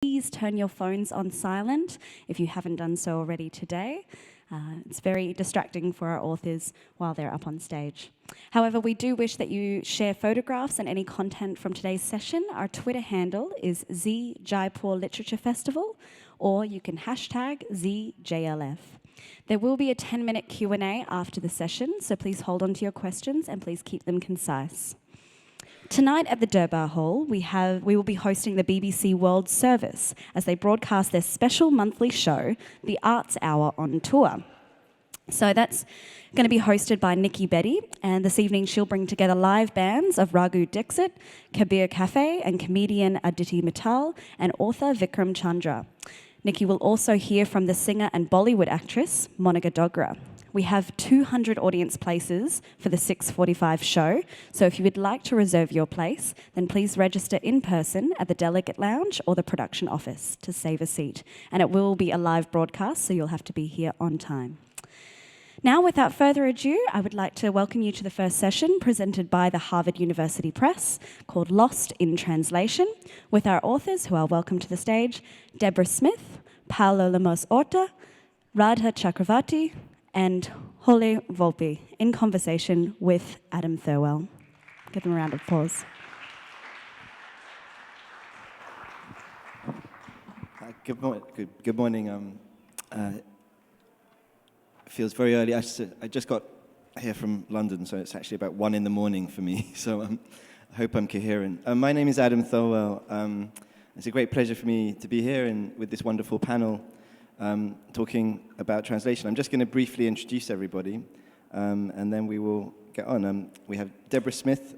please turn your phones on silent if you haven't done so already today. It's very distracting for our authors while they're up on stage. However, we do wish that you share photographs and any content from today's session. Our Twitter handle is Jaipur Literature Festival, or you can hashtag ZJLF. There will be a 10-minute Q&A after the session, so please hold on to your questions and please keep them concise. Tonight at the Durbar Hall, we will be hosting the BBC World Service as they broadcast their special monthly show, The Arts Hour on Tour. So that's going to be hosted by Nikki Betty, and this evening she'll bring together live bands of Raghu Dixit, Kabir Cafe, and comedian Aditi Mittal, and author Vikram Chandra. Nikki will also hear from the singer and Bollywood actress, Monica Dogra. We have 200 audience places for the 6:45 show, so if you would like to reserve your place, then please register in person at the Delegate Lounge or the production office to save a seat. And it will be a live broadcast, so you'll have to be here on time. Now, without further ado, I would like to welcome you to the first session presented by the Harvard University Press called Lost in Translation, with our authors who are welcome to the stage, Deborah Smith, Paulo Lemos Horta, Radha Chakravarty, and Sholeh Wolpé, in conversation with Adam Thirlwell. Give them a round of applause. Good morning. It feels very early. I just got here from London, so it's actually about 1 a.m. for me. So I hope I'm coherent. My name is Adam Thirlwell. It's a great pleasure for me to be here with this wonderful panel. Talking about translation. I'm just going to briefly introduce everybody, and then we will get on. We have Deborah Smith,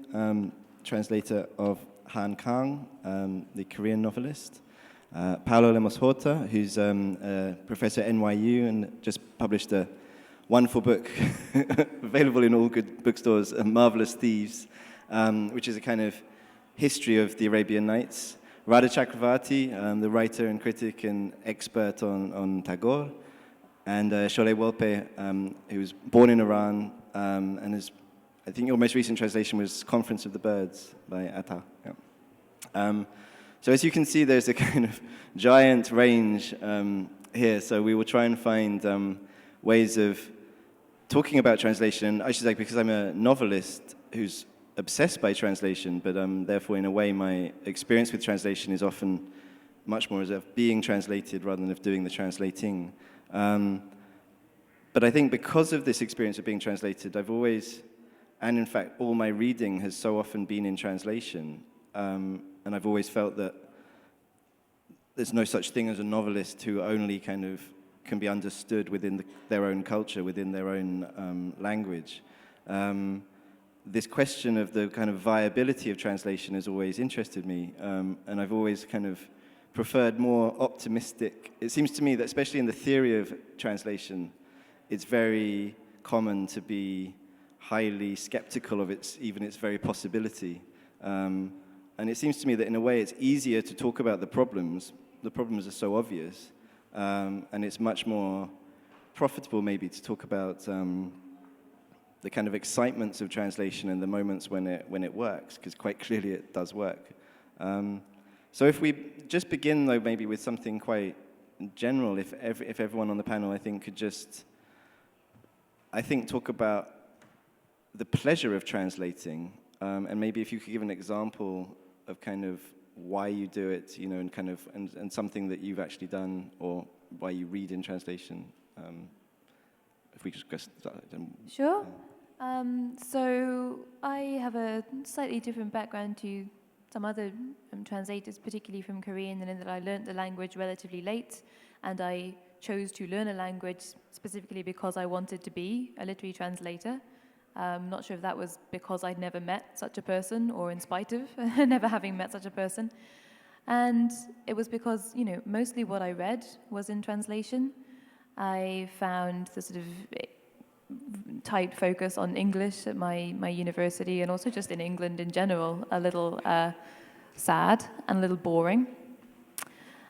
translator of Han Kang, the Korean novelist. Paulo Lemos Horta, who's a professor at NYU and just published a wonderful book, available in all good bookstores, Marvelous Thieves, which is a kind of history of the Arabian Nights. Radha Chakravarty, the writer and critic and expert on Tagore, and Sholeh Wolpé, who was born in Iran, and I think your most recent translation was Conference of the Birds by Atta. Yeah. So as you can see, there's a kind of giant range here, so we will try and find ways of talking about translation. I should say, because I'm a novelist who's obsessed by translation, but therefore, in a way, my experience with translation is often much more as of being translated rather than of doing the translating. But I think because of this experience of being translated, I've always, and in fact, all my reading has so often been in translation, and I've always felt that there's no such thing as a novelist who only kind of can be understood within their own culture, within their own language. This question of the kind of viability of translation has always interested me, and I've always kind of preferred more optimistic. It seems to me that especially in the theory of translation, it's very common to be highly skeptical of even its very possibility. And it seems to me that in a way it's easier to talk about the problems. The problems are so obvious, and it's much more profitable maybe to talk about the kind of excitements of translation and the moments when it works, because quite clearly it does work. So if we just begin, though, maybe with something quite general, if everyone on the panel, I think, could just, talk about the pleasure of translating, and maybe if you could give an example of kind of why you do it, and kind of, and something that you've actually done, or why you read in translation. If we just start. Sure. So I have a slightly different background to some other translators, particularly from Korean, in that I learned the language relatively late, and I chose to learn a language specifically because I wanted to be a literary translator. Not sure if that was because I'd never met such a person, or in spite of never having met such a person. And it was because, mostly what I read was in translation. I found the sort of tight focus on English at my university, and also just in England in general, a little sad and a little boring.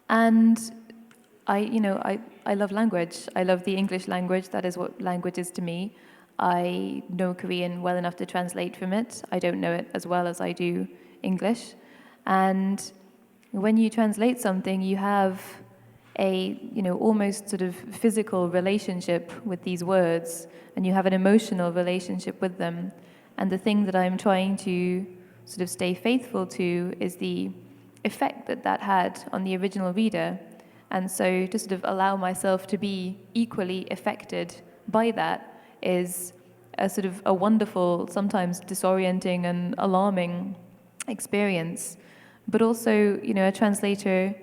And I love language. I love the English language. That is what language is to me. I know Korean well enough to translate from it. I don't know it as well as I do English. And when you translate something, you have a, almost sort of physical relationship with these words, and you have an emotional relationship with them. And the thing that I'm trying to sort of stay faithful to is the effect that that had on the original reader. And so to sort of allow myself to be equally affected by that is a sort of a wonderful, sometimes disorienting and alarming experience. But also, a translator,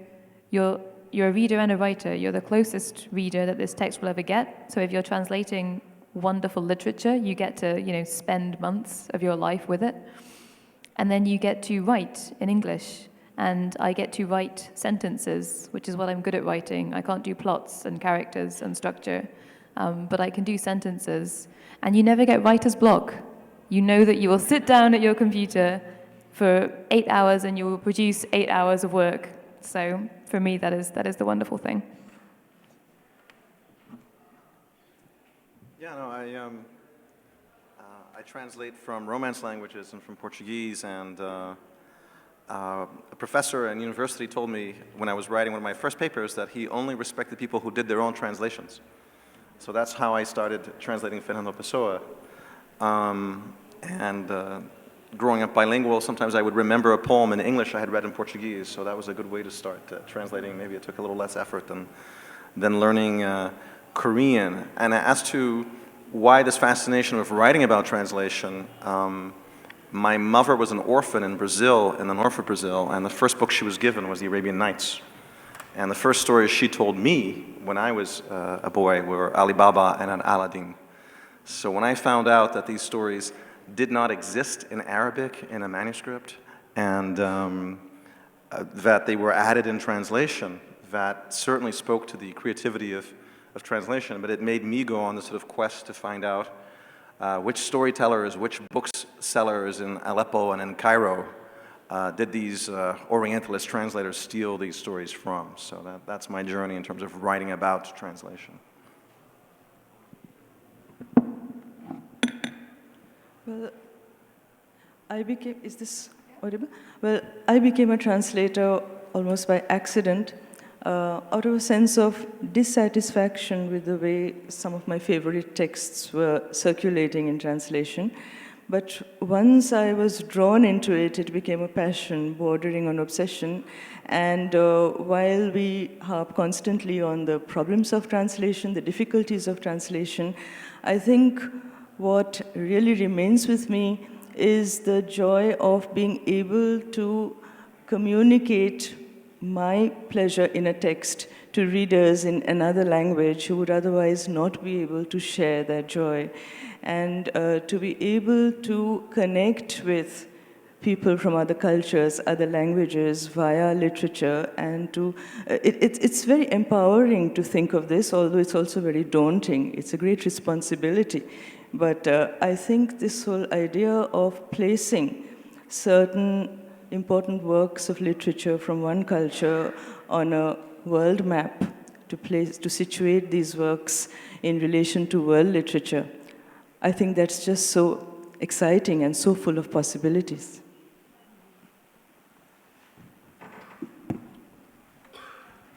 you're a reader and a writer. You're the closest reader that this text will ever get. So if you're translating wonderful literature, you get to, spend months of your life with it. And then you get to write in English. And I get to write sentences, which is what I'm good at writing. I can't do plots and characters and structure, but I can do sentences. And you never get writer's block. You know that you will sit down at your computer for 8 hours and you will produce 8 hours of work. So for me, that is the wonderful thing. Yeah, no, I translate from Romance languages and from Portuguese, and a professor in university told me when I was writing one of my first papers that he only respected people who did their own translations. So that's how I started translating Fernando Pessoa. Growing up bilingual, sometimes I would remember a poem in English I had read in Portuguese, so that was a good way to start translating. Maybe it took a little less effort than learning Korean. And as to why this fascination of writing about translation, my mother was an orphan in Brazil, in the north of Brazil, and the first book she was given was The Arabian Nights. And the first stories she told me when I was a boy were Ali Baba and Aladdin. So when I found out that these stories did not exist in Arabic in a manuscript, and that they were added in translation, that certainly spoke to the creativity of translation, but it made me go on this sort of quest to find out which storytellers, which booksellers in Aleppo and in Cairo did these Orientalist translators steal these stories from. So that's my journey in terms of writing about translation. Well, is this audible? Well, I became a translator almost by accident, out of a sense of dissatisfaction with the way some of my favorite texts were circulating in translation. But once I was drawn into it, it became a passion bordering on obsession. And while we harp constantly on the problems of translation, the difficulties of translation, I think what really remains with me is the joy of being able to communicate my pleasure in a text to readers in another language who would otherwise not be able to share that joy, and to be able to connect with people from other cultures, other languages via literature, and it's very empowering to think of this, although it's also very daunting. It's a great responsibility. But I think this whole idea of placing certain important works of literature from one culture on a world map to situate these works in relation to world literature, I think that's just so exciting and so full of possibilities.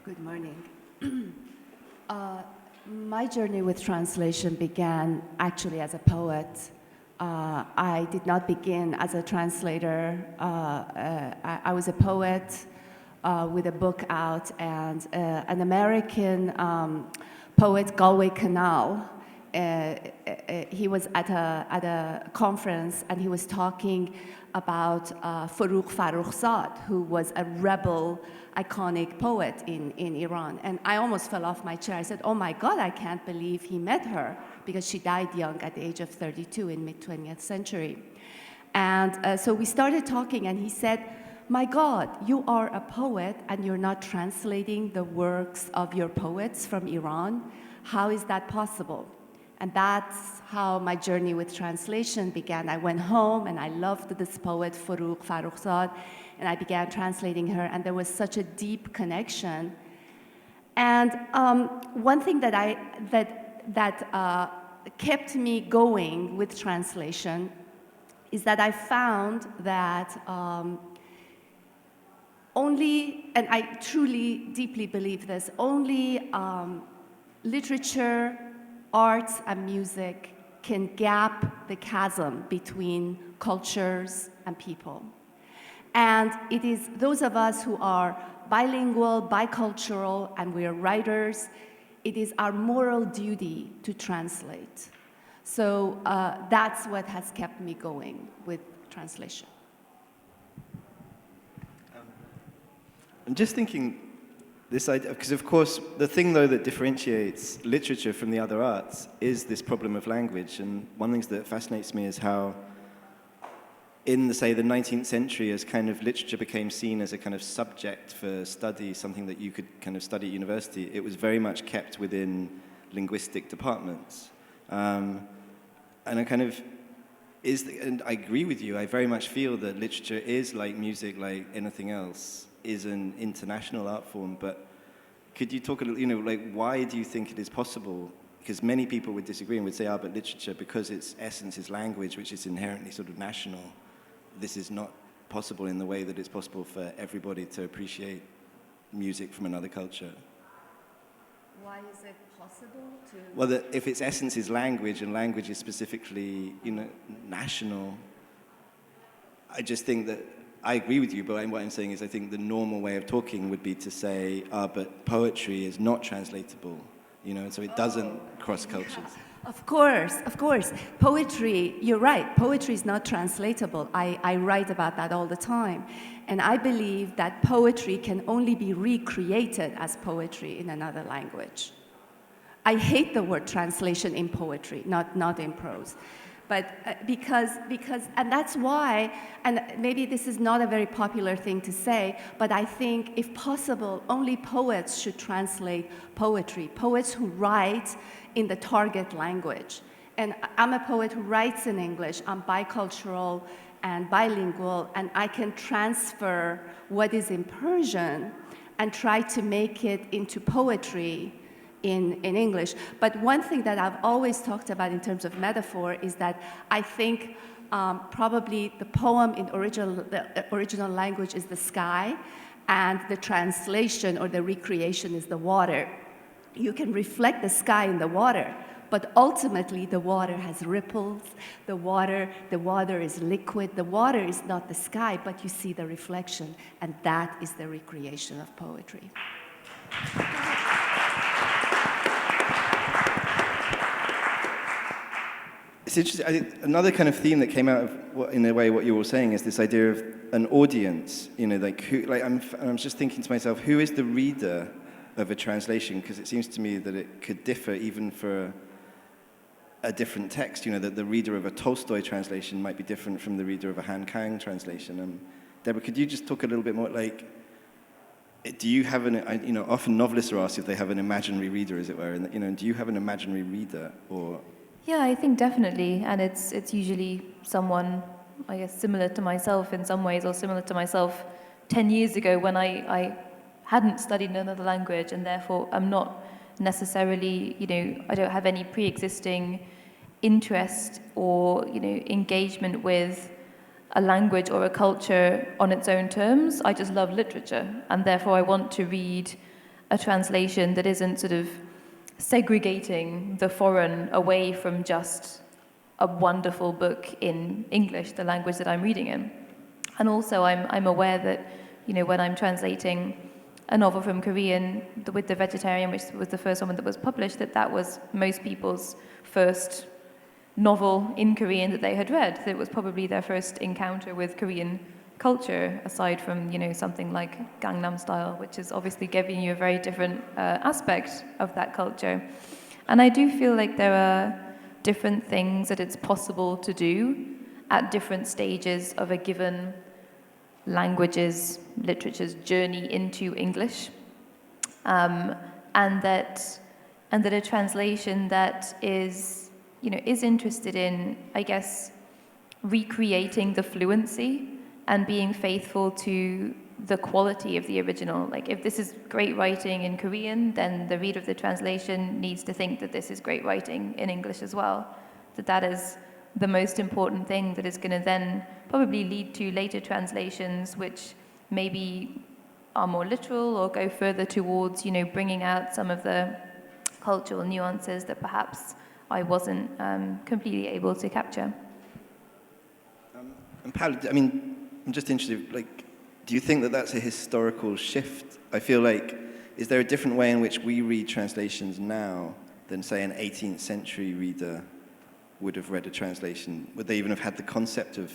Good morning. My journey with translation began actually as a poet. I did not begin as a translator. I was a poet with a book out, and an American poet, Galway Canal, he was at a conference, and he was talking about Farrukh Farrokhzad, who was a rebel, iconic poet in Iran. And I almost fell off my chair. I said, oh my God, I can't believe he met her, because she died young at the age of 32 in mid-20th century. And so we started talking, and he said, my God, you are a poet, and you're not translating the works of your poets from Iran? How is that possible? And that's how my journey with translation began. I went home and I loved this poet, Farrukh Farrokhzad, and I began translating her, and there was such a deep connection. And one thing that kept me going with translation is that I found that only, and I truly, deeply believe this, only literature, arts, and music can gap the chasm between cultures and people. And it is those of us who are bilingual, bicultural, and we are writers, it is our moral duty to translate. So that's what has kept me going with translation. I'm just thinking this idea, because of course the thing though that differentiates literature from the other arts is this problem of language. And one of the things that fascinates me is how in the 19th century, as kind of literature became seen as a kind of subject for study, something that you could kind of study at university, it was very much kept within linguistic departments. And I kind of, and I agree with you, I very much feel that literature is like music, like anything else, is an international art form. But could you talk a little, like why do you think it is possible? Because many people would disagree and would say, but literature, because its essence is language, which is inherently sort of national, this is not possible in the way that it's possible for everybody to appreciate music from another culture. Why is it possible to? Well, if its essence is language, and language is specifically, national, I just think that, I agree with you, but what I'm saying is I think the normal way of talking would be to say, but poetry is not translatable, so it doesn't cross cultures. Yeah. Of course. Poetry, you're right, poetry is not translatable. I write about that all the time. And I believe that poetry can only be recreated as poetry in another language. I hate the word translation in poetry, not in prose. But because, and that's why, and maybe this is not a very popular thing to say, but I think if possible, only poets should translate poetry. Poets who write in the target language. And I'm a poet who writes in English. I'm bicultural and bilingual, and I can transfer what is in Persian and try to make it into poetry in English. But one thing that I've always talked about in terms of metaphor is that I think probably the poem in the original language is the sky, and the translation or the recreation is the water. You can reflect the sky in the water, but ultimately the water has ripples, the water is liquid, the water is not the sky, but you see the reflection, and that is the recreation of poetry. It's interesting. I think another kind of theme that came out of, in a way, what you were saying is this idea of an audience. I'm just thinking to myself, who is the reader of a translation? Because it seems to me that it could differ even for a different text. That the reader of a Tolstoy translation might be different from the reader of a Han Kang translation. Deborah, could you just talk a little bit more, do you have often novelists are asked if they have an imaginary reader, as it were, and do you have an imaginary reader, or? Yeah, I think definitely, and it's usually someone, I guess, similar to myself in some ways, or similar to myself 10 years ago when I hadn't studied another language, and therefore I'm not necessarily, I don't have any pre-existing interest or, engagement with a language or a culture on its own terms. I just love literature, and therefore I want to read a translation that isn't sort of segregating the foreign away from just a wonderful book in English, the language that I'm reading in. And also I'm aware that, when I'm translating a novel from Korean with The Vegetarian, which was the first one that was published, that was most people's first novel in Korean that they had read. That it was probably their first encounter with Korean culture, aside from, something like Gangnam Style, which is obviously giving you a very different aspect of that culture. And I do feel like there are different things that it's possible to do at different stages of a given literature's journey into English, and that a translation that is interested in, I guess, recreating the fluency and being faithful to the quality of the original. Like, if this is great writing in Korean, then the reader of the translation needs to think that this is great writing in English as well. That is the most important thing that is going to then probably lead to later translations, which maybe are more literal or go further towards, bringing out some of the cultural nuances that perhaps I wasn't completely able to capture. And Paulo, I mean, I'm just interested, do you think that that's a historical shift? I feel like, is there a different way in which we read translations now than, say, an 18th century reader would have read a translation? Would they even have had the concept of,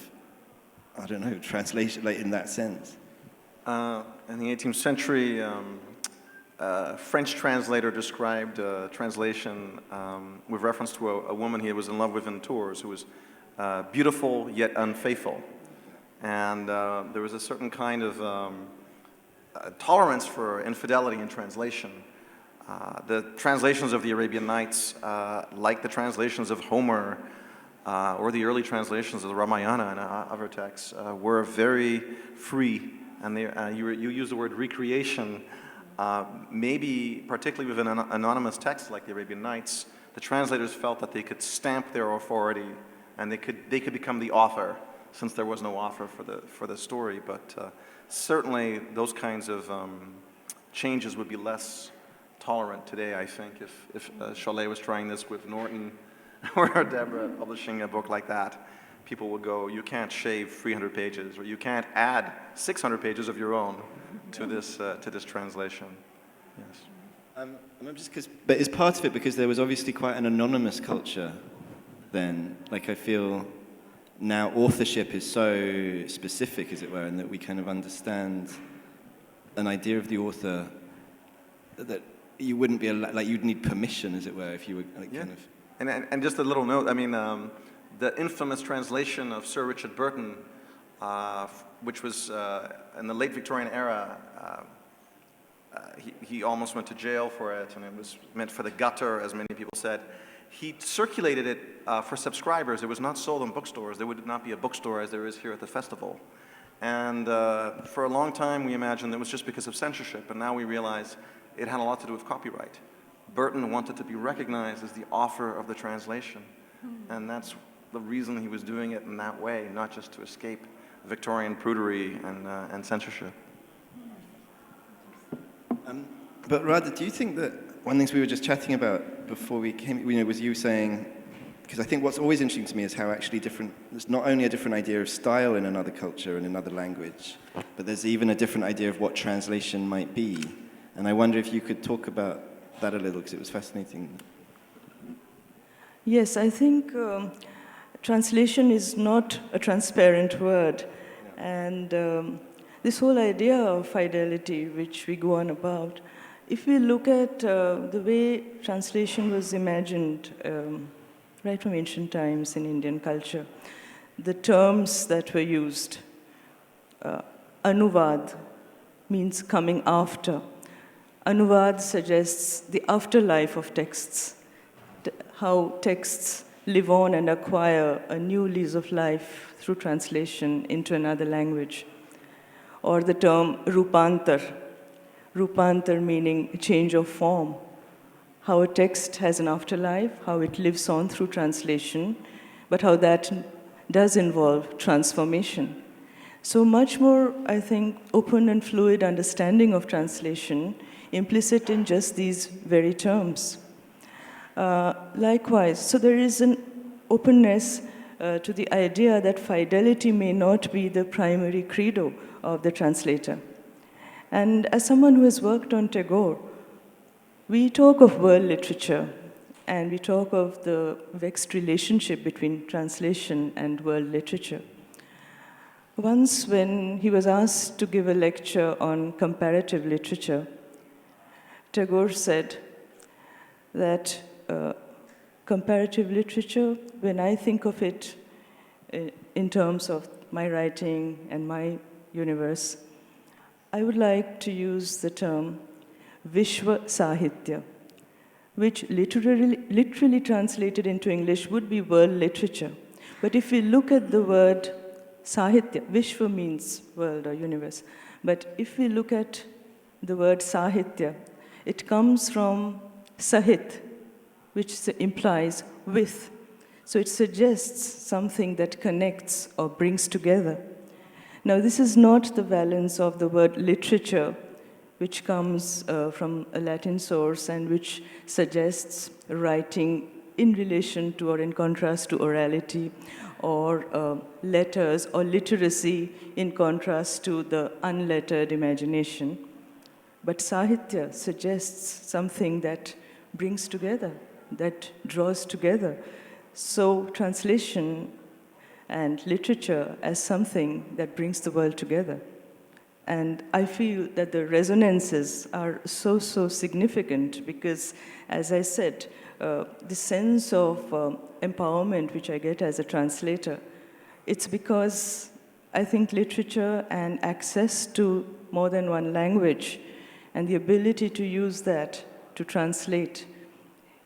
I don't know, translation, in that sense? In the 18th century, French translator described translation with reference to a woman he was in love with in Tours, who was beautiful yet unfaithful. And there was a certain kind of tolerance for infidelity in translation. The translations of the Arabian Nights, like the translations of Homer, or the early translations of the Ramayana and other texts, were very free. And you use the word recreation. Maybe, particularly with an anonymous text like the Arabian Nights, the translators felt that they could stamp their authority, and they could become the author, since there was no author for the story. But certainly, those kinds of changes would be less tolerant today, I think, if Sholeh was trying this with Norton or Deborah publishing a book like that. People would go, you can't shave 300 pages, or you can't add 600 pages of your own to this translation. Yes. But is part of it because there was obviously quite an anonymous culture then? I feel now authorship is so specific, as it were, and that we kind of understand an idea of the author that you wouldn't be you'd need permission, as it were, if you were kind of. And just a little note, I mean, the infamous translation of Sir Richard Burton, which was in the late Victorian era, he almost went to jail for it, and it was meant for the gutter, as many people said. He circulated it for subscribers. It was not sold in bookstores. There would not be a bookstore as there is here at the festival. And for a long time, we imagined it was just because of censorship, and now we realize it had a lot to do with copyright. Burton wanted to be recognized as the author of the translation, and that's the reason he was doing it in that way, not just to escape Victorian prudery and censorship. But Radha, do you think that one of the things we were just chatting about before we came, was you saying, because I think what's always interesting to me is how actually there's not only a different idea of style in another culture and another language, but there's even a different idea of what translation might be. And I wonder if you could talk about that a little, because it was fascinating. Yes, I think translation is not a transparent word. And this whole idea of fidelity, which we go on about, if we look at the way translation was imagined right from ancient times in Indian culture, the terms that were used, anuvad means coming after. Anuvad suggests the afterlife of texts, how texts live on and acquire a new lease of life through translation into another language. Or the term rupantar, rupantar meaning change of form, how a text has an afterlife, how it lives on through translation, but how that does involve transformation. So much more, I think, open and fluid understanding of translation implicit in just these very terms. Likewise, so there is an openness to the idea that fidelity may not be the primary credo of the translator. And as someone who has worked on Tagore, we talk of world literature, and we talk of the vexed relationship between translation and world literature. Once when he was asked to give a lecture on comparative literature, Tagore said that comparative literature, when I think of it in terms of my writing and my universe, I would like to use the term Vishwa Sahitya, which literally translated into English would be world literature. But if we look at the word Sahitya, Vishwa means world or universe, but if we look at the word Sahitya, it comes from Sahit, which implies with. So it suggests something that connects or brings together. Now, this is not the valence of the word literature which comes from a Latin source and which suggests writing in relation to or in contrast to orality, or letters or literacy in contrast to the unlettered imagination. But Sahitya suggests something that brings together, that draws together. So translation and literature as something that brings the world together. And I feel that the resonances are so significant because, as I said, the sense of empowerment which I get as a translator, it's because I think literature and access to more than one language and the ability to use that to translate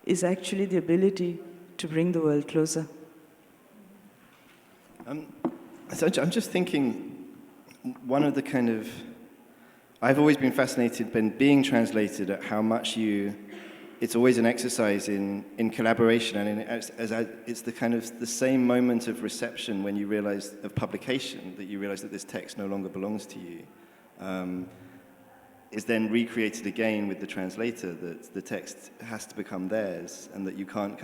is actually the ability to bring the world closer. So I'm just thinking, one of the kind of, I've always been fascinated when being translated at how much it's always an exercise in collaboration, and it's the kind of the same moment of reception when you realize, of publication, that you realize that this text no longer belongs to you, is then recreated again with the translator, that the text has to become theirs, and that you can't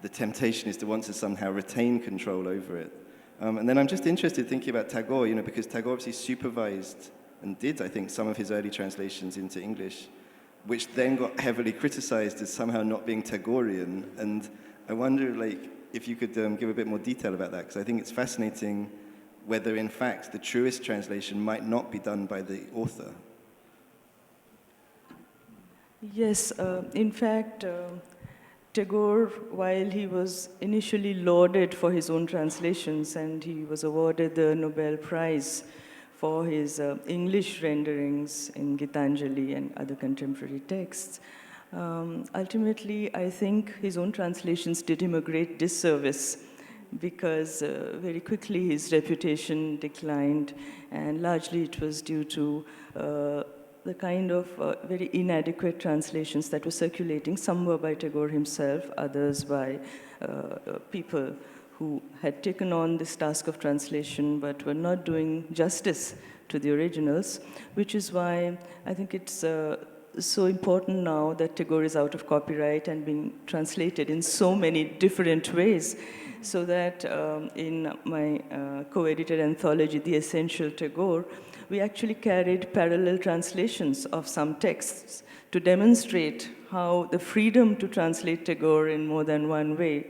the temptation is to want to somehow retain control over it. And then I'm just interested thinking about Tagore, because Tagore obviously supervised and did, I think, some of his early translations into English, which then got heavily criticized as somehow not being Tagorean. And I wonder, if you could give a bit more detail about that, because I think it's fascinating whether, in fact, the truest translation might not be done by the author. Yes, in fact, Tagore, while he was initially lauded for his own translations, and he was awarded the Nobel Prize for his English renderings in Gitanjali and other contemporary texts, ultimately, I think his own translations did him a great disservice because very quickly his reputation declined, and largely it was due to the kind of very inadequate translations that were circulating. Some were by Tagore himself, others by people who had taken on this task of translation but were not doing justice to the originals, which is why I think it's so important now that Tagore is out of copyright and being translated in so many different ways, so that in my co-edited anthology, The Essential Tagore, we actually carried parallel translations of some texts to demonstrate how the freedom to translate Tagore in more than one way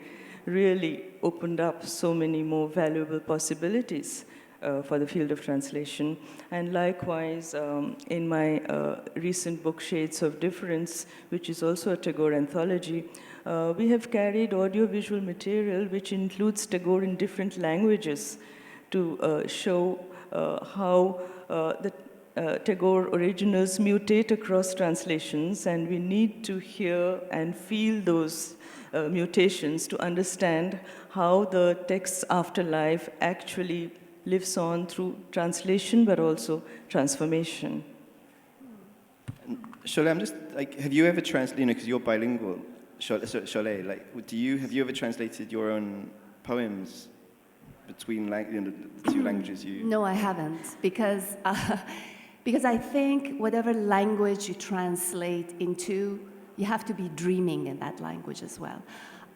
really opened up so many more valuable possibilities for the field of translation. And likewise, in my recent book, Shades of Difference, which is also a Tagore anthology, we have carried audiovisual material which includes Tagore in different languages to show how the Tagore originals mutate across translations, and we need to hear and feel those mutations to understand how the text's afterlife actually lives on through translation, but also transformation. Sholeh, I'm just have you ever translated? Because you're bilingual, Sholeh. Have you ever translated your own poems between the two languages you? No, I haven't, because I think whatever language you translate into, you have to be dreaming in that language as well.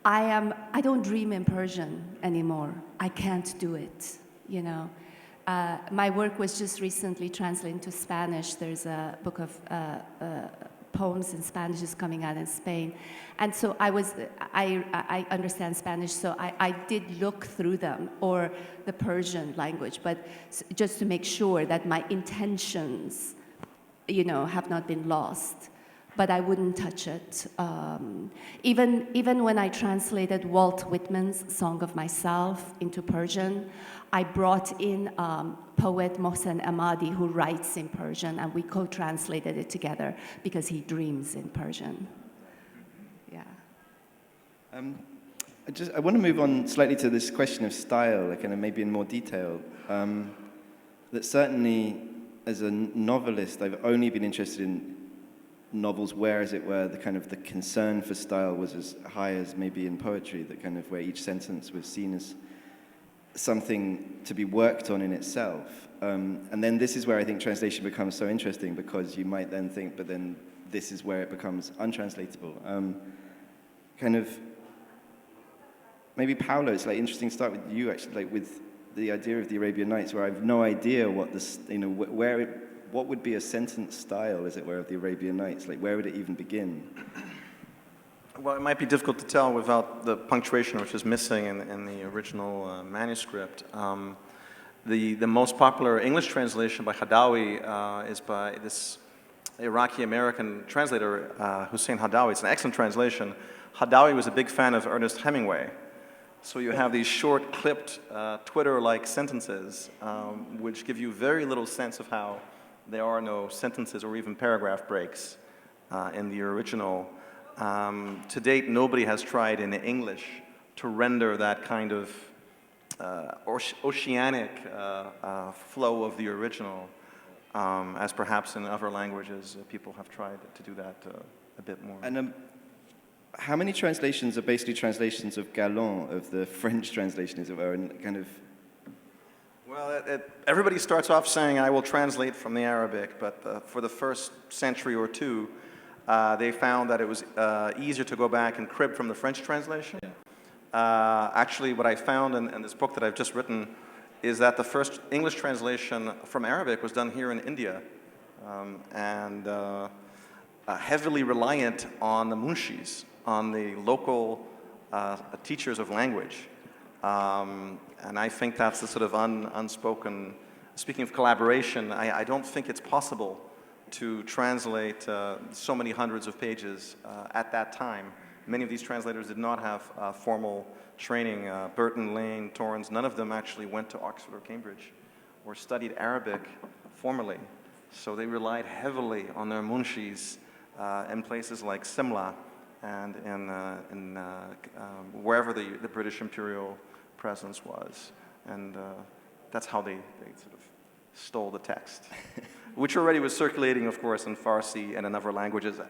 I don't dream in Persian anymore. I can't do it, My work was just recently translated into Spanish. There's a book of poems in Spanish is coming out in Spain. And so I understand Spanish, so I did look through them, or the Persian language, but just to make sure that my intentions, have not been lost. But I wouldn't touch it. Even when I translated Walt Whitman's Song of Myself into Persian, I brought in poet Mohsen Ahmadi, who writes in Persian, and we co-translated it together because he dreams in Persian. Yeah. I want to move on slightly to this question of style, and maybe in more detail. That certainly, as a novelist, I've only been interested in novels where, as it were, the concern for style was as high as maybe in poetry, where each sentence was seen as something to be worked on in itself. And then this is where I think translation becomes so interesting, because you might then think, but then this is where it becomes untranslatable. Kind of, maybe Paulo, it's like interesting to start with you actually, like with the idea of the Arabian Nights, where I have no idea what this, what would be a sentence style, as it were, of the Arabian Nights? Like, where would it even begin? Well, it might be difficult to tell without the punctuation, which is missing in the original manuscript. The most popular English translation by Hadawi is by this Iraqi-American translator, Hussein Hadawi. It's an excellent translation. Hadawi was a big fan of Ernest Hemingway. So you have these short, clipped, Twitter-like sentences, which give you very little sense of how there are no sentences or even paragraph breaks in the original. To date, nobody has tried in English to render that kind of oceanic flow of the original, as perhaps in other languages people have tried to do that a bit more. And how many translations are basically translations of Galland, of the French translation, as it were, and kind of? Well, everybody starts off saying, I will translate from the Arabic, but for the first century or two, they found that it was easier to go back and crib from the French translation. Yeah. Actually, what I found in this book that I've just written is that the first English translation from Arabic was done here in India, and heavily reliant on the munshis, on the local teachers of language. And I think that's the sort of unspoken, speaking of collaboration, I don't think it's possible to translate so many hundreds of pages at that time. Many of these translators did not have formal training. Burton, Lane, Torrens, none of them actually went to Oxford or Cambridge or studied Arabic formally. So they relied heavily on their munshis in places like Simla and in wherever the British imperial presence was. And that's how they sort of stole the text, which already was circulating, of course, in Farsi and in other languages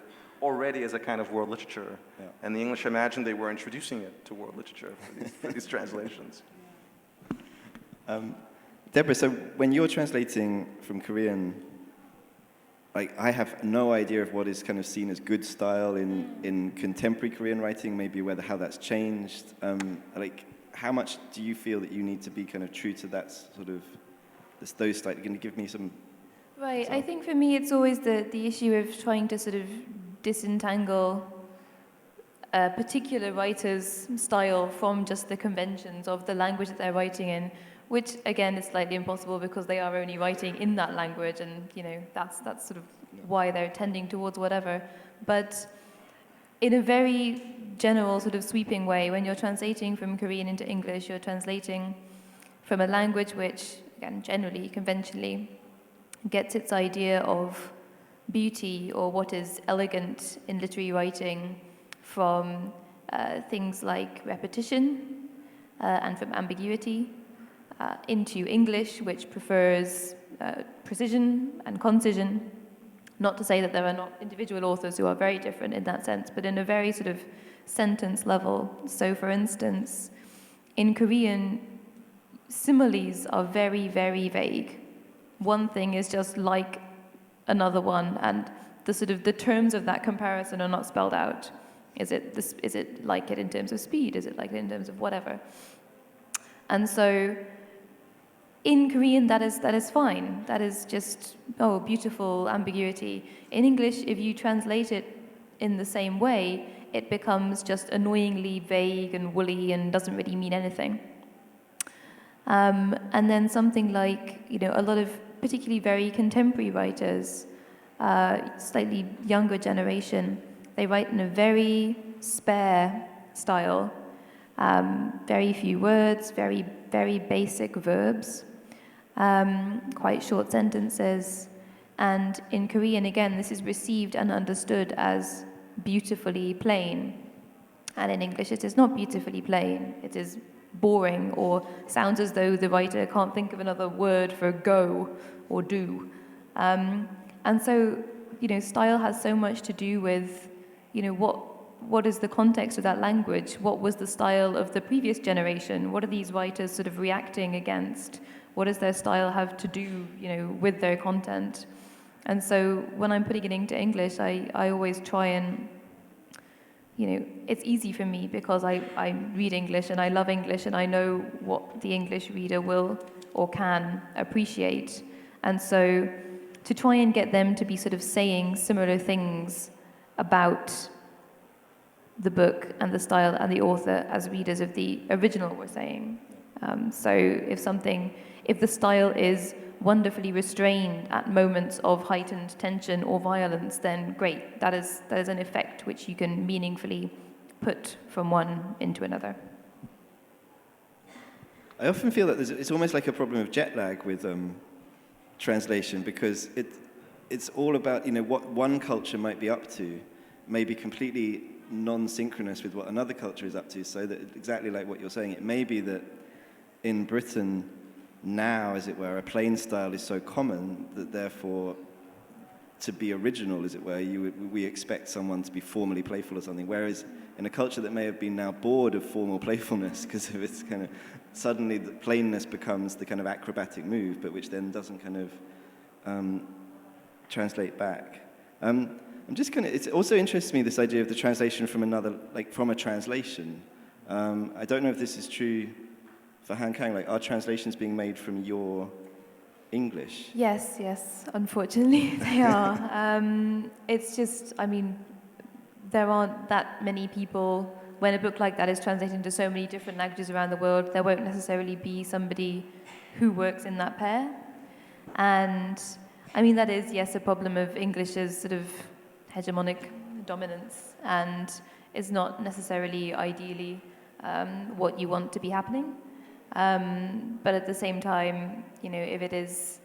already as a kind of world literature. Yeah. And the English imagined they were introducing it to world literature for these translations. Deborah, so when you're translating from Korean, like, I have no idea of what is kind of seen as good style in contemporary Korean writing, maybe how that's changed. Like, how much do you feel that you need to be kind of true to that sort of, those styles? Can you give me some? Right, I think for me it's always the issue of trying to sort of disentangle a particular writer's style from just the conventions of the language that they're writing in, which again is slightly impossible because they are only writing in that language, and that's sort of why they're tending towards whatever. But in a very general sort of sweeping way, when you're translating from Korean into English, you're translating from a language which, again, generally, conventionally, gets its idea of beauty or what is elegant in literary writing from things like repetition and from ambiguity, into English, which prefers precision and concision. Not to say that there are not individual authors who are very different in that sense, but in a very sort of sentence level. So, for instance, in Korean, similes are very, very vague. One thing is just like another one, and the terms of that comparison are not spelled out. Is it like it in terms of speed? Is it like it in terms of whatever? And so, in Korean, that is fine. That is just, beautiful ambiguity. In English, if you translate it in the same way, it becomes just annoyingly vague and woolly and doesn't really mean anything. And then something like, a lot of particularly very contemporary writers, slightly younger generation, they write in a very spare style, very few words, very, very basic verbs, quite short sentences. And in Korean, again, this is received and understood as beautifully plain. And in English, it is not beautifully plain. It is boring, or sounds as though the writer can't think of another word for go or do. And so, style has so much to do with, what is the context of that language? What was the style of the previous generation? What are these writers sort of reacting against? What does their style have to do, with their content? And so when I'm putting it into English, I always try and, it's easy for me because I read English and I love English and I know what the English reader will or can appreciate. And so to try and get them to be sort of saying similar things about the book and the style and the author as readers of the original were saying. So if the style is wonderfully restrained at moments of heightened tension or violence, then great, that is an effect which you can meaningfully put from one into another. I often feel that it's almost like a problem of jet lag with translation, because it's all about, what one culture might be up to may be completely non-synchronous with what another culture is up to, so that exactly like what you're saying, it may be that in Britain now, as it were, a plain style is so common that therefore to be original, as it were, we expect someone to be formally playful or something, whereas in a culture that may have been now bored of formal playfulness because of its kind of, suddenly the plainness becomes the kind of acrobatic move, but which then doesn't kind of translate back. It also interests me, this idea of the translation from another, like from a translation. I don't know if this is true for Han Kang, like are translations being made from your English? Yes, unfortunately they are. It's just, there aren't that many people, when a book like that is translated into so many different languages around the world, there won't necessarily be somebody who works in that pair. And that is, yes, a problem of English's sort of hegemonic dominance, and is not necessarily ideally what you want to be happening. But at the same time, if it is,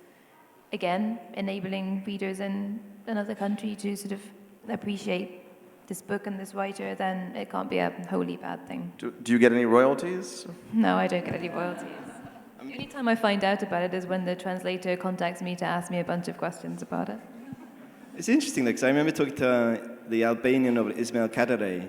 again, enabling readers in another country to sort of appreciate this book and this writer, then it can't be a wholly bad thing. Do you get any royalties? No, I don't get any royalties. The only time I find out about it is when the translator contacts me to ask me a bunch of questions about it. It's interesting, though, because I remember talking to the Albanian novelist Ismail Kadare,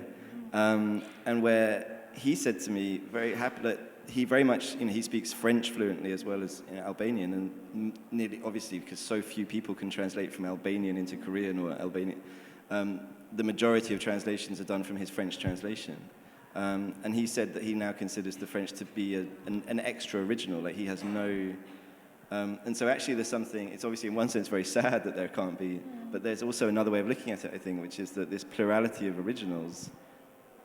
and where he said to me, very happy that he very much, he speaks French fluently as well as Albanian, and nearly, obviously, because so few people can translate from Albanian into Korean or Albanian, the majority of translations are done from his French translation. And he said that he now considers the French to be an extra original, like he has no... and so actually there's something, it's obviously in one sense very sad that there can't be, but there's also another way of looking at it, I think, which is that this plurality of originals,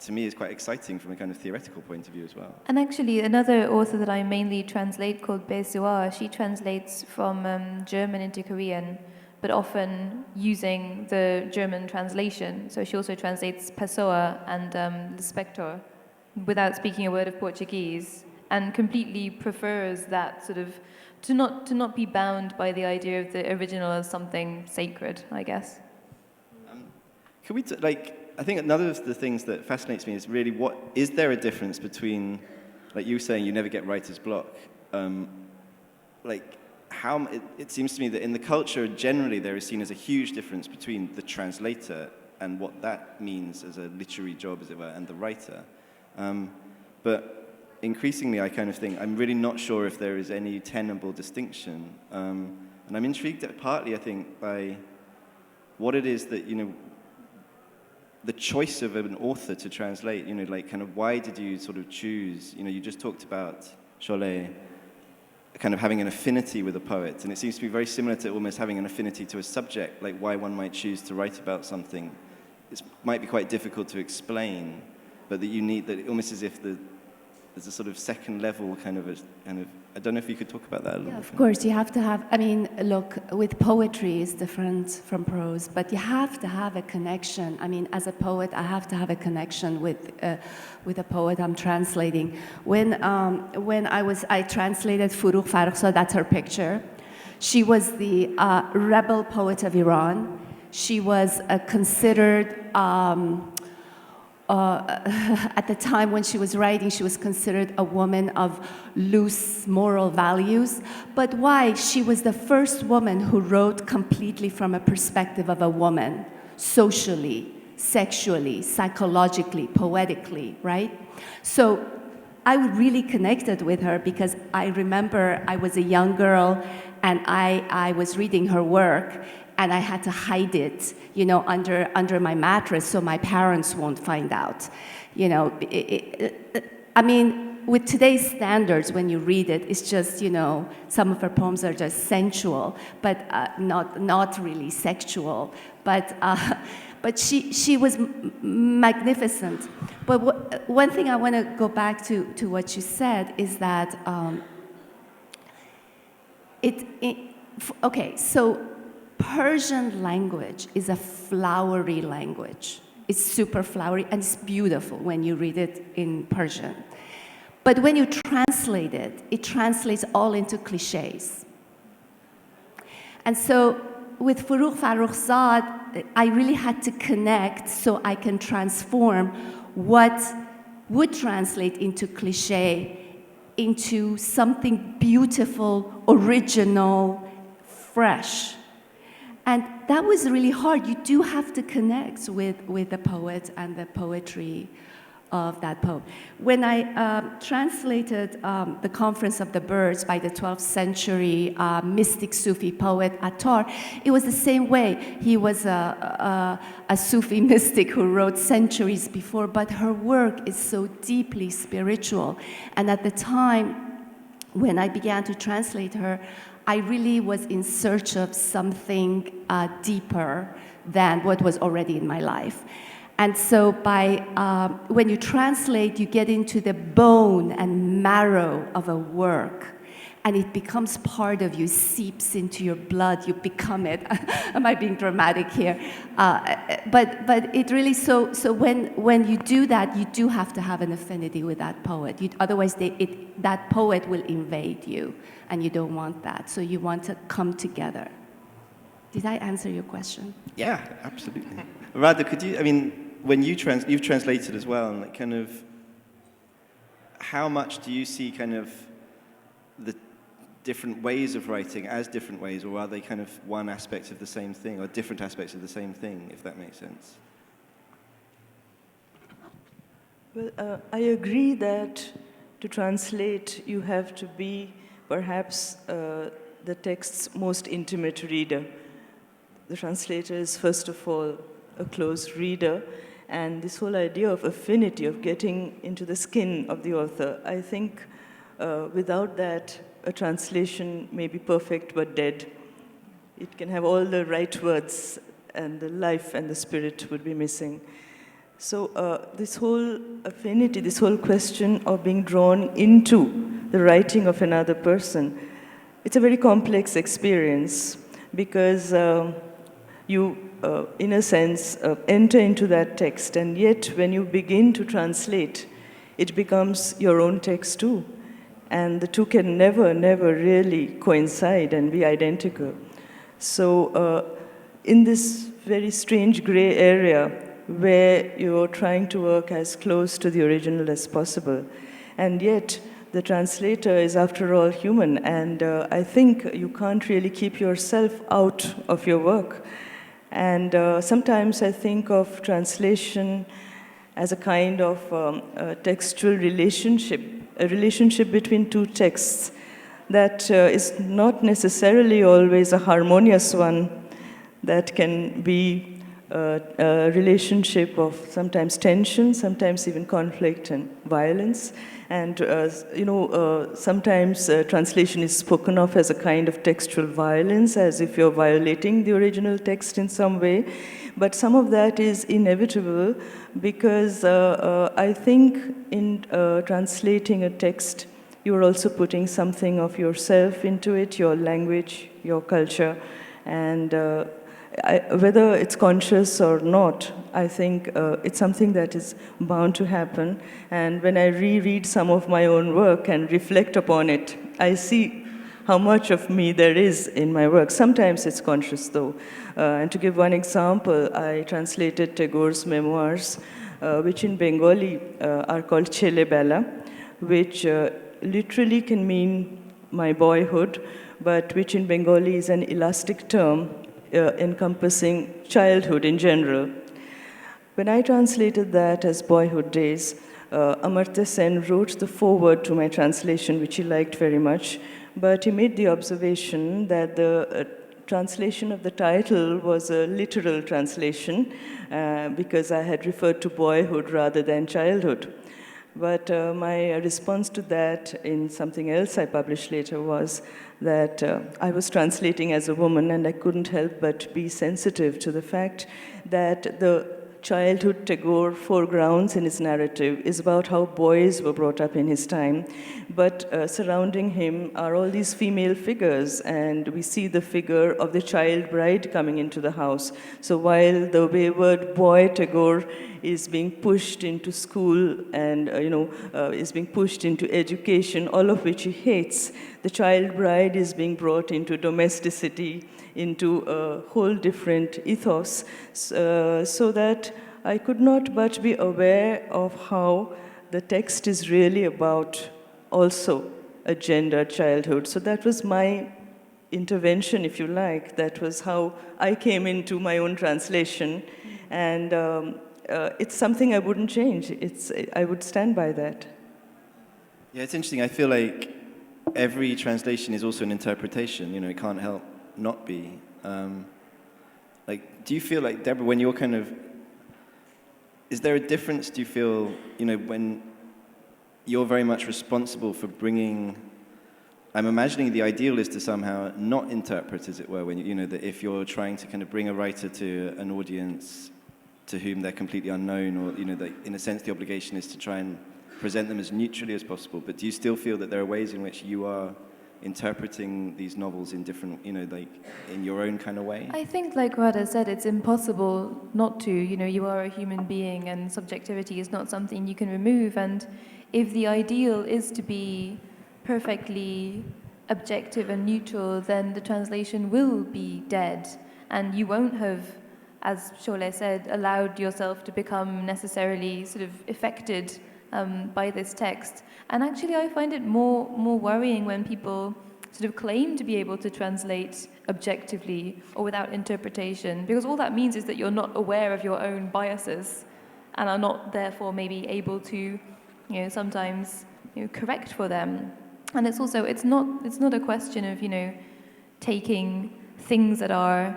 to me, is quite exciting from a kind of theoretical point of view as well. And actually, another author that I mainly translate, called Bae Sua, she translates from German into Korean, but often using the German translation. So she also translates Pessoa and the Spector without speaking a word of Portuguese, and completely prefers that sort of, to not be bound by the idea of the original as something sacred, I guess. Can we, I think another of the things that fascinates me is really is there a difference between, like you were saying, you never get writer's block, it seems to me that in the culture generally there is seen as a huge difference between the translator and what that means as a literary job, as it were, and the writer. But increasingly I kind of think, I'm really not sure if there is any tenable distinction. And I'm intrigued partly, I think, by what it is that, the choice of an author to translate, why did you sort of choose, you just talked about Sholeh kind of having an affinity with a poet, and it seems to be very similar to almost having an affinity to a subject, like why one might choose to write about something. It might be quite difficult to explain, but that you need, that almost as if there's a sort of second level kind of, I don't know if you could talk about that a little bit. Of course, you have to have, look, with poetry it's different from prose, but you have to have a connection. As a poet, I have to have a connection with a poet I'm translating. When I translated Furugh Farrokhzad, that's her picture. She was the rebel poet of Iran. She was considered... at the time when she was writing, she was considered a woman of loose moral values. But why? She was the first woman who wrote completely from a perspective of a woman, socially, sexually, psychologically, poetically, right? So I really connected with her because I remember I was a young girl and I was reading her work and I had to hide it, you know, under my mattress so my parents won't find out. You know, I mean, with today's standards, when you read it, it's just, you know, some of her poems are just sensual, but not really sexual. But she was magnificent. But one thing I want to go back to what you said is that okay, so Persian language is a flowery language. It's super flowery and it's beautiful when you read it in Persian. But when you translate it, it translates all into cliches. And so with Forough Farrokhzad, I really had to connect so I can transform what would translate into cliche into something beautiful, original, fresh. And that was really hard. You do have to connect with the poet and the poetry of that poem. When I translated The Conference of the Birds by the 12th century mystic Sufi poet Attar, it was the same way. He was a Sufi mystic who wrote centuries before, but her work is so deeply spiritual. And at the time, when I began to translate her, I really was in search of something deeper than what was already in my life. And so when you translate, you get into the bone and marrow of a work, and it becomes part of you, seeps into your blood, you become it. Am I being dramatic here? But it really, so when you do that, you do have to have an affinity with that poet. Otherwise, that poet will invade you, and you don't want that. So you want to come together. Did I answer your question? Yeah, absolutely. Radha, could you, I mean, when you've translated as well, and like kind of, how much do you see kind of the different ways of writing as different ways, or are they kind of one aspect of the same thing, or different aspects of the same thing, if that makes sense? Well, I agree that to translate, you have to be perhaps the text's most intimate reader. The translator is, first of all, a close reader, and this whole idea of affinity, of getting into the skin of the author, I think without that, a translation may be perfect but dead. It can have all the right words, and the life and the spirit would be missing. So this whole affinity, this whole question of being drawn into the writing of another person, it's a very complex experience, because you, in a sense, enter into that text, and yet when you begin to translate, it becomes your own text too. And the two can never really coincide and be identical. So in this very strange gray area where you're trying to work as close to the original as possible, and yet the translator is, after all, human, and I think you can't really keep yourself out of your work. And sometimes I think of translation as a kind of textual relationship, a relationship between two texts that is not necessarily always a harmonious one, that can be a relationship of sometimes tension, sometimes even conflict and violence. And sometimes translation is spoken of as a kind of textual violence, as if you're violating the original text in some way. But some of that is inevitable, because I think in translating a text, you're also putting something of yourself into it, your language, your culture, and whether it's conscious or not, I think it's something that is bound to happen. And when I reread some of my own work and reflect upon it, I see how much of me there is in my work. Sometimes it's conscious, though. And to give one example, I translated Tagore's memoirs, which in Bengali are called Chele Bela, which literally can mean my boyhood, but which in Bengali is an elastic term encompassing childhood in general. When I translated that as boyhood days, Amartya Sen wrote the foreword to my translation, which he liked very much, but he made the observation that the translation of the title was a literal translation because I had referred to boyhood rather than childhood. But my response to that in something else I published later was that I was translating as a woman, and I couldn't help but be sensitive to the fact that the childhood Tagore foregrounds in his narrative is about how boys were brought up in his time, but surrounding him are all these female figures, and we see the figure of the child bride coming into the house. So while the wayward boy Tagore is being pushed into school and is being pushed into education, all of which he hates, the child bride is being brought into domesticity, into a whole different ethos, so that I could not but be aware of how the text is really about also a gendered childhood. So that was my intervention, if you like. That was how I came into my own translation, and it's something I wouldn't change. I would stand by that. Yeah, it's interesting. I feel like every translation is also an interpretation. It can't help not be. Do you feel like, Deborah, when you're is there a difference, do you feel, when you're very much responsible for bringing, I'm imagining the ideal is to somehow not interpret, as it were, when that if you're trying to bring a writer to an audience to whom they're completely unknown, or, that in a sense the obligation is to try and present them as neutrally as possible, but do you still feel that there are ways in which you are interpreting these novels in different, in your own kind of way? I think, like Radha said, it's impossible not to. You are a human being, and subjectivity is not something you can remove. And if the ideal is to be perfectly objective and neutral, then the translation will be dead, and you won't have, as Sholeh said, allowed yourself to become necessarily sort of affected by this text. And actually, I find it more worrying when people sort of claim to be able to translate objectively or without interpretation, because all that means is that you're not aware of your own biases and are not therefore maybe able to, sometimes correct for them. And it's also it's not a question of taking things that are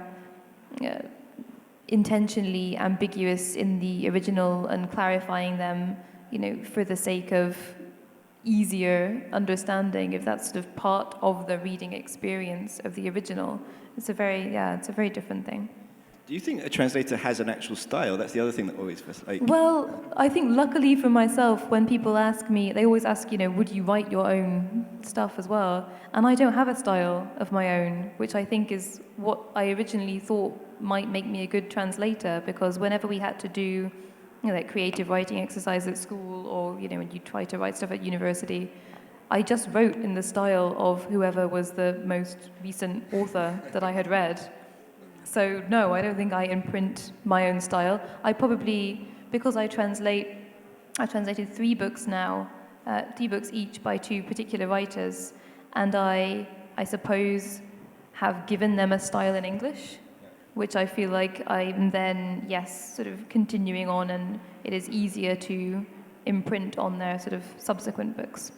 intentionally ambiguous in the original and clarifying them, for the sake of easier understanding, if that's sort of part of the reading experience of the original. It's a very different thing. Do you think a translator has an actual style? That's the other thing that always Well, I think luckily for myself, when people ask me, they always ask, would you write your own stuff as well? And I don't have a style of my own, which I think is what I originally thought might make me a good translator, because whenever we had to do like creative writing exercise at school, or when you try to write stuff at university, I just wrote in the style of whoever was the most recent author that I had read. So no, I don't think I imprint my own style. I probably, because I translated 3 books now, 3 books each by 2 particular writers, and I suppose have given them a style in English, which I feel like I'm then, sort of continuing on, and it is easier to imprint on their sort of subsequent books.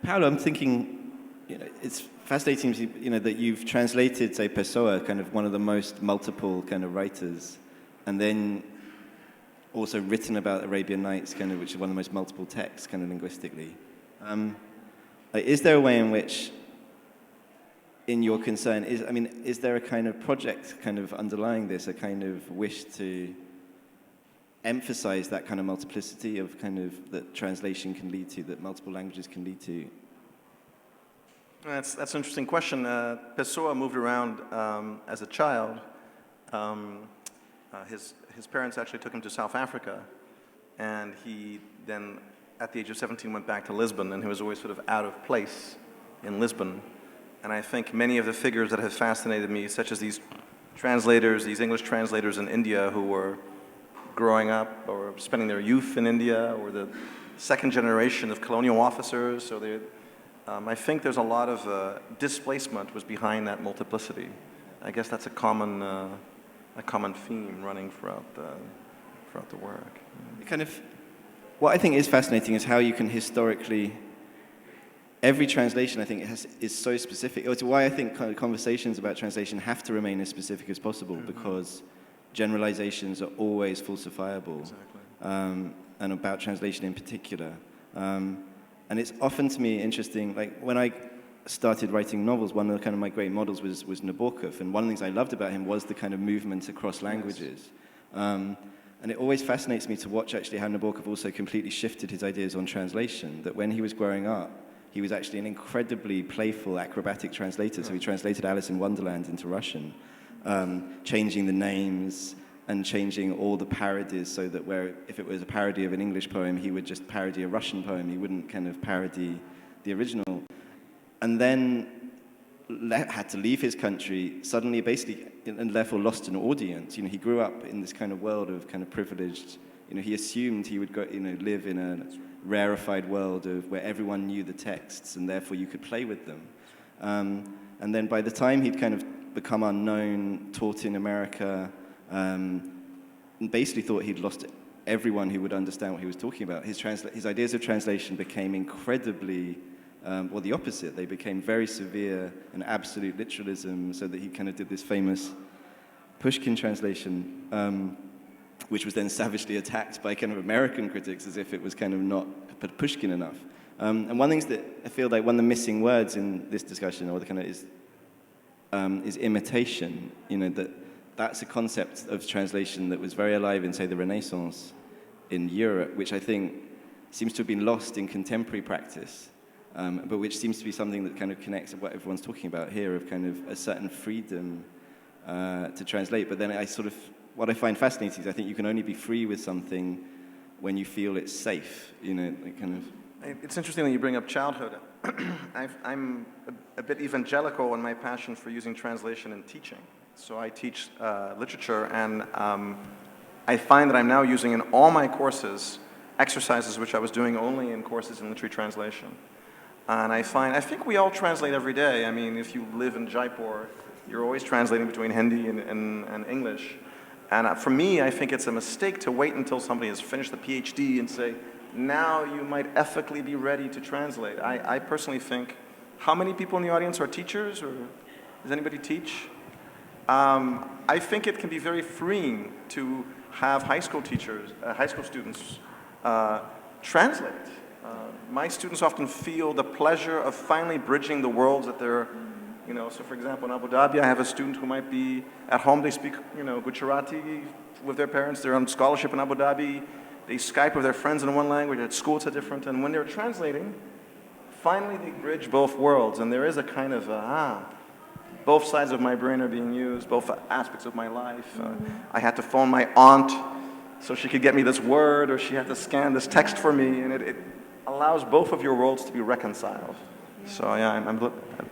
Paulo, I'm thinking, it's fascinating, that you've translated, say, Pessoa, kind of one of the most multiple kind of writers, and then also written about Arabian Nights, kind of, which is one of the most multiple texts, kind of linguistically. Is there a way in which, in your concern, is there a kind of project kind of underlying this, a kind of wish to emphasize that kind of multiplicity of kind of that translation can lead to, that multiple languages can lead to? That's an interesting question. Pessoa moved around as a child. His parents actually took him to South Africa, and he then, at the age of 17, went back to Lisbon, and he was always sort of out of place in Lisbon. And I think many of the figures that have fascinated me, such as these translators, these English translators in India who were growing up or spending their youth in India, or the second generation of colonial officers, so I think there's a lot of displacement was behind that multiplicity. I guess that's a common theme running throughout the work. what I think is fascinating is how you can historically, every translation I think is so specific. It's why I think kind of conversations about translation have to remain as specific as possible, because generalizations are always falsifiable. Exactly. And about translation in particular. And it's often to me interesting, like when I started writing novels, one of the kind of my great models was Nabokov, and one of the things I loved about him was the kind of movement across languages. And it always fascinates me to watch actually how Nabokov also completely shifted his ideas on translation, that when he was growing up, he was actually an incredibly playful, acrobatic translator, so he translated Alice in Wonderland into Russian, changing the names, and changing all the parodies so that if it was a parody of an English poem, he would just parody a Russian poem. He wouldn't kind of parody the original. And then had to leave his country, suddenly basically, and therefore lost an audience. You know, he grew up in this kind of world of kind of privileged, you know, he assumed he would go, you know, live in a rarefied world of where everyone knew the texts and therefore you could play with them. And then by the time he'd kind of become unknown, taught in America, and basically thought he'd lost everyone who would understand what he was talking about. His ideas of translation became incredibly, well, the opposite. They became very severe and absolute literalism, so that he kind of did this famous Pushkin translation, which was then savagely attacked by kind of American critics as if it was kind of not Pushkin enough. And one of the things that I feel like one of the missing words in this discussion, or the kind of is imitation. You know, that's a concept of translation that was very alive in, say, the Renaissance in Europe, which I think seems to have been lost in contemporary practice, but which seems to be something that kind of connects with what everyone's talking about here, of kind of a certain freedom to translate. But then what I find fascinating is I think you can only be free with something when you feel it's safe, you know, like kind of. It's interesting that you bring up childhood. I'm a bit evangelical in my passion for using translation in teaching. So I teach literature, and I find that I'm now using in all my courses exercises which I was doing only in courses in literary translation. And I think we all translate every day. I mean, if you live in Jaipur, you're always translating between Hindi and English. And for me, I think it's a mistake to wait until somebody has finished the PhD and say, now you might ethically be ready to translate. I personally think, how many people in the audience are teachers, or does anybody teach? I think it can be very freeing to have high school students translate. My students often feel the pleasure of finally bridging the worlds that they're, you know, so for example, in Abu Dhabi, I have a student who might be at home, they speak, you know, Gujarati with their parents, they're on scholarship in Abu Dhabi, they Skype with their friends in one language, at school it's a different, and when they're translating, finally they bridge both worlds, and there is a kind of, both sides of my brain are being used, both aspects of my life. I had to phone my aunt so she could get me this word, or she had to scan this text for me, and it allows both of your worlds to be reconciled. So yeah,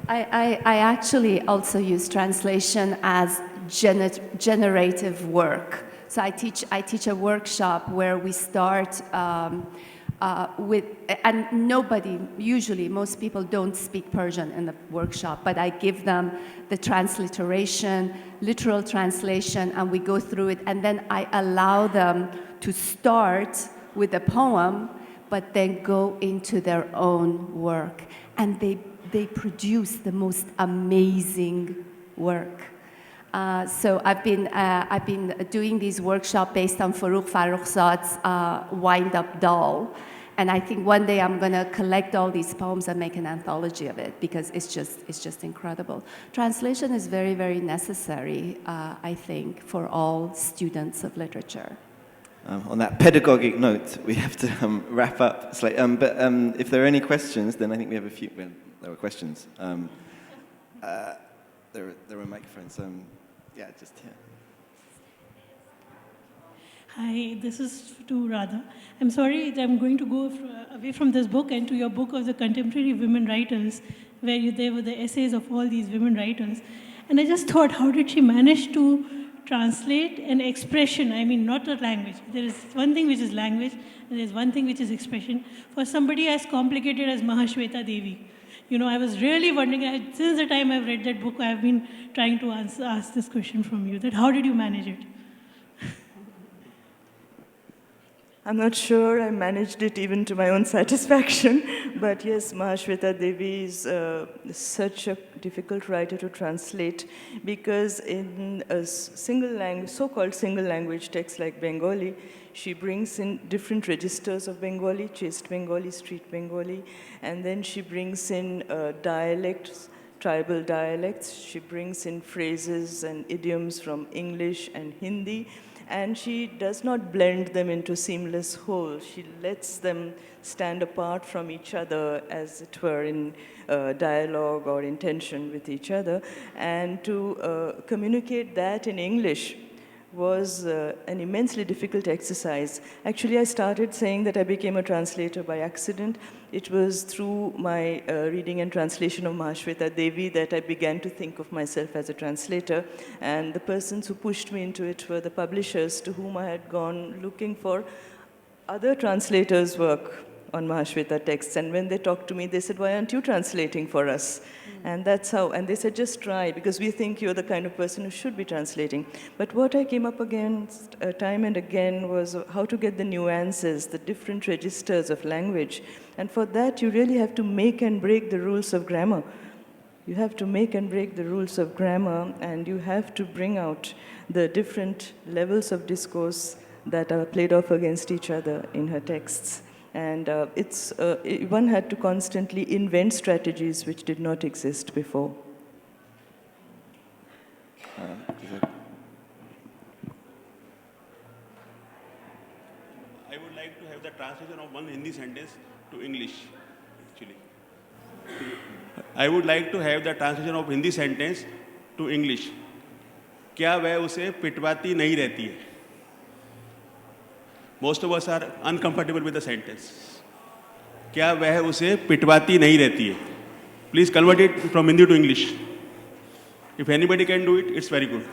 I actually also use translation as generative work. So I teach a workshop where we start with, and most people don't speak Persian in the workshop, but I give them the transliteration, literal translation, and we go through it, and then I allow them to start with a poem, but then go into their own work. And they produce the most amazing work. So I've been doing these workshops based on Farrukh Farrukhzad's Wind-Up Doll, and I think one day I'm going to collect all these poems and make an anthology of it, because it's just incredible. Translation is very, very necessary, I think, for all students of literature. On that pedagogic note, we have to wrap up slightly. But if there are any questions, then I think we have a few. Well, there were questions. There were microphones. Yeah, just here. Hi, this is to Radha. I'm sorry that I'm going to go away from this book and to your book of the contemporary women writers, where there were the essays of all these women writers. And I just thought, how did she manage to translate an expression? I mean, not a language. There is one thing which is language, and there's one thing which is expression. For somebody as complicated as Mahashweta Devi, you know, I was really wondering, since the time I've read that book, I've been trying to ask this question from you, that how did you manage it? I'm not sure I managed it even to my own satisfaction, but yes, Mahashweta Devi is such a difficult writer to translate because in a single language, so-called single language text like Bengali, she brings in different registers of Bengali, chaste Bengali, street Bengali, and then she brings in dialects, tribal dialects. She brings in phrases and idioms from English and Hindi, and she does not blend them into seamless whole. She lets them stand apart from each other, as it were, in dialogue or in tension with each other. And to communicate that in English was an immensely difficult exercise. Actually, I started saying that I became a translator by accident. It was through my reading and translation of Mahashweta Devi that I began to think of myself as a translator. And the persons who pushed me into it were the publishers to whom I had gone looking for other translators' work on Mahashweta texts. And when they talked to me, they said, "Why aren't you translating for us?" And that's how, and they said, "Just try, because we think you're the kind of person who should be translating." But what I came up against time and again was how to get the nuances, the different registers of language. And for that, you really have to make and break the rules of grammar. You have to make and break the rules of grammar, and you have to bring out the different levels of discourse that are played off against each other in her texts. And one had to constantly invent strategies which did not exist before. I would like to have the translation of one Hindi sentence to English, actually. I would like to have the translation of Hindi sentence to English. क्या वह उसे पिटवाती नहीं रहती है? Most of us are uncomfortable with the sentence. क्या वह उसे पिटवाती नहीं रहती है? Please convert it from Hindi to English. If anybody can do it, it's very good.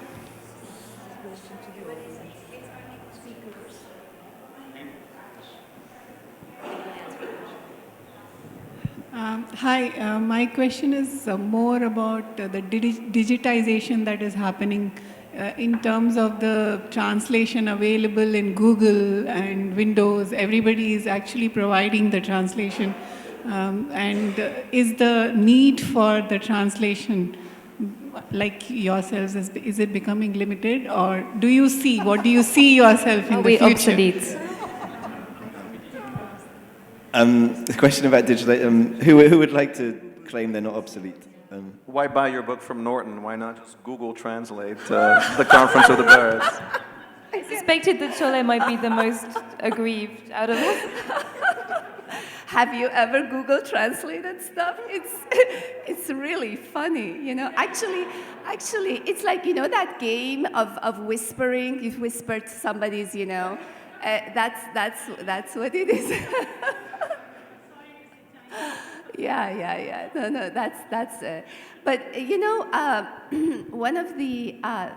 Hi, my question is more about the digitization that is happening in terms of the translation available in Google and Windows. Everybody is actually providing the translation. And is the need for the translation, like yourselves, is it becoming limited? Or do you see, what do you see yourself in the future? Are we obsolete? The question about digital, who would like to claim they're not obsolete? Why buy your book from Norton? Why not just Google Translate The Conference of the Birds? I suspected that Sholeh might be the most aggrieved out of us. Have you ever Google translated stuff? It's really funny, you know. Actually, it's like, you know, that game of whispering. You've whispered somebody's, you know. That's what it is. Yeah. No, that's. But you know, one of the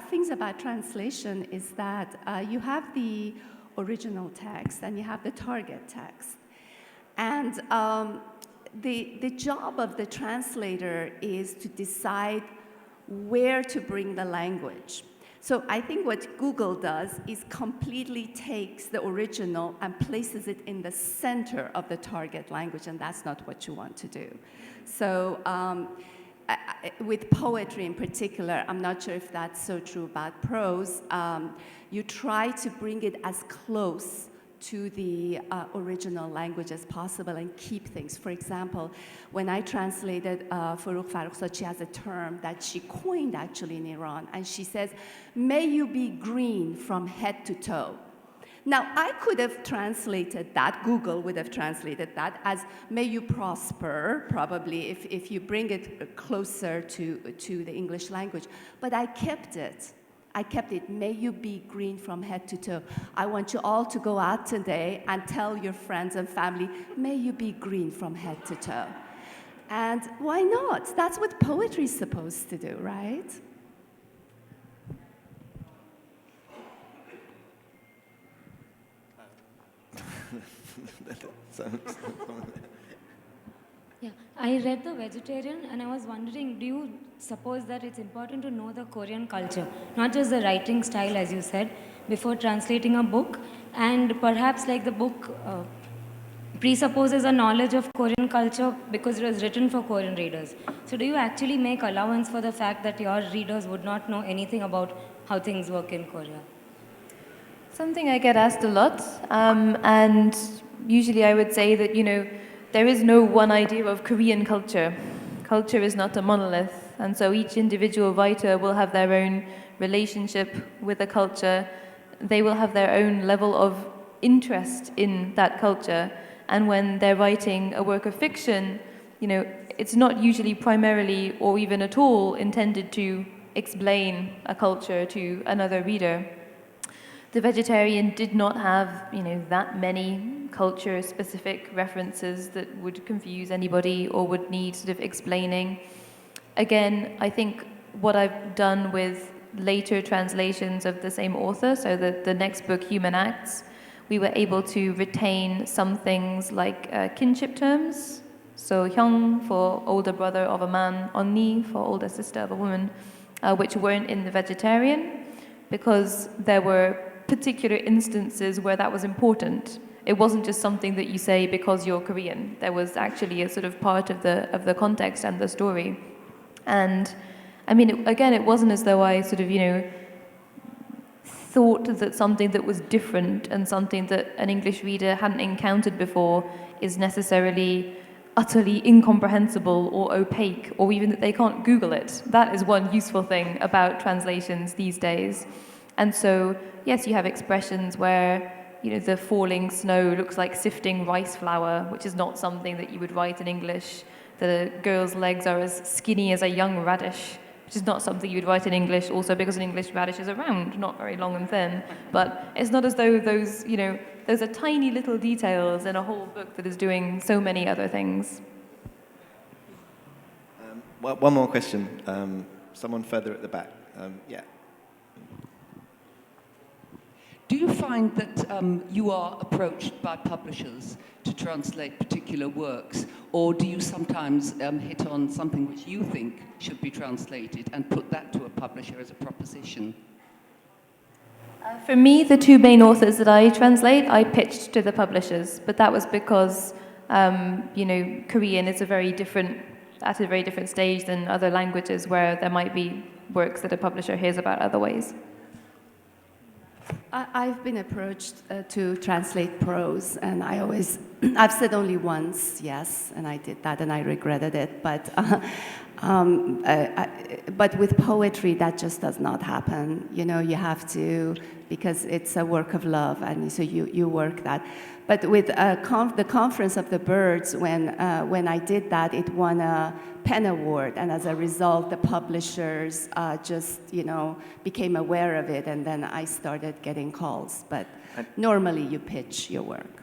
things about translation is that you have the original text and you have the target text, and the job of the translator is to decide where to bring the language. So I think what Google does is completely takes the original and places it in the center of the target language, and that's not what you want to do. So with poetry in particular, I'm not sure if that's so true about prose, you try to bring it as close to the original language as possible and keep things. For example, when I translated Forough Farrokhzad, she has a term that she coined actually in Iran, and she says, "May you be green from head to toe." Now, I could have translated that, Google would have translated that as, "May you prosper," probably, if you bring it closer to the English language. But I kept it. "May you be green from head to toe." I want you all to go out today and tell your friends and family, "May you be green from head to toe." And why not? That's what poetry is supposed to do, right? Yeah, I read The Vegetarian and I was wondering, do you suppose that it's important to know the Korean culture? Not just the writing style, as you said, before translating a book, and perhaps like the book presupposes a knowledge of Korean culture because it was written for Korean readers. So do you actually make allowance for the fact that your readers would not know anything about how things work in Korea? Something I get asked a lot, and usually I would say that, there is no one idea of Korean culture. Culture is not a monolith, and so each individual writer will have their own relationship with the culture. They will have their own level of interest in that culture, and when they're writing a work of fiction, it's not usually primarily or even at all intended to explain a culture to another reader. The Vegetarian did not have, that many culture-specific references that would confuse anybody or would need sort of explaining. Again, I think what I've done with later translations of the same author, so the next book, Human Acts, we were able to retain some things like kinship terms. So hyung for older brother of a man, onni for older sister of a woman, which weren't in the Vegetarian, because there were particular instances where that was important. It wasn't just something that you say because you're Korean. There was actually a sort of part of the context and the story. And I mean, again, it wasn't as though I sort of, thought that something that was different and something that an English reader hadn't encountered before is necessarily utterly incomprehensible or opaque, or even that they can't Google it. That is one useful thing about translations these days. And so, yes, you have expressions where, the falling snow looks like sifting rice flour, which is not something that you would write in English. The girl's legs are as skinny as a young radish, which is not something you would write in English, also because an English radish is round, not very long and thin. But it's not as though those are tiny little details in a whole book that is doing so many other things. One more question. Someone further at the back. Yeah. Do you find that you are approached by publishers to translate particular works, or do you sometimes hit on something which you think should be translated and put that to a publisher as a proposition? For me, the two main authors that I translate, I pitched to the publishers, but that was because, Korean is at a very different stage than other languages where there might be works that a publisher hears about other ways. I've been approached to translate prose, and I've said only once yes, and I did that and I regretted it, but with poetry that just does not happen. You have to, because it's a work of love, and so you work that. But with the Conference of the Birds, when I did that, it won a PEN Award, and as a result, the publishers just, became aware of it, and then I started getting calls. But normally, you pitch your work.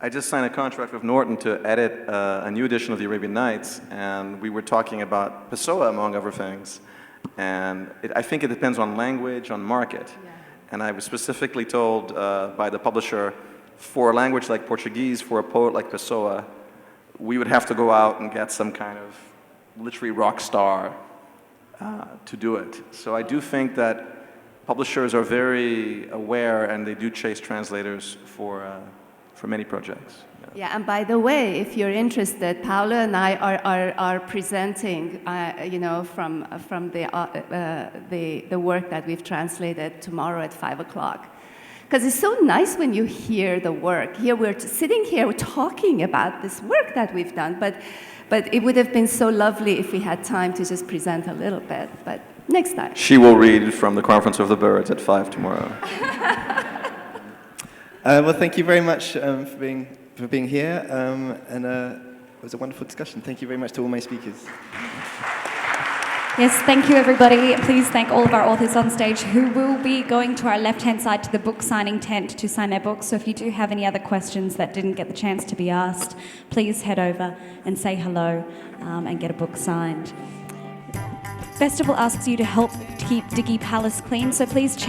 I just signed a contract with Norton to edit a new edition of the Arabian Nights, and we were talking about Pessoa, among other things. And I think it depends on language, on market. Yeah. And I was specifically told by the publisher, for a language like Portuguese, for a poet like Pessoa, we would have to go out and get some kind of literary rock star to do it. So I do think that publishers are very aware, and they do chase translators for many projects. Yeah, and by the way, if you're interested, Paulo and I are presenting, from the work that we've translated tomorrow at 5 o'clock. Because it's so nice when you hear the work. Here we're sitting here, we're talking about this work that we've done, but it would have been so lovely if we had time to just present a little bit. But next time. She will read from the Conference of the Birds at 5 tomorrow. Well, thank you very much for being here, and it was a wonderful discussion. Thank you very much to all my speakers. Yes, thank you, everybody. Please thank all of our authors on stage who will be going to our left-hand side to the book signing tent to sign their books. So if you do have any other questions that didn't get the chance to be asked, please head over and say hello and get a book signed. Festival asks you to help keep Diggy Palace clean, so please check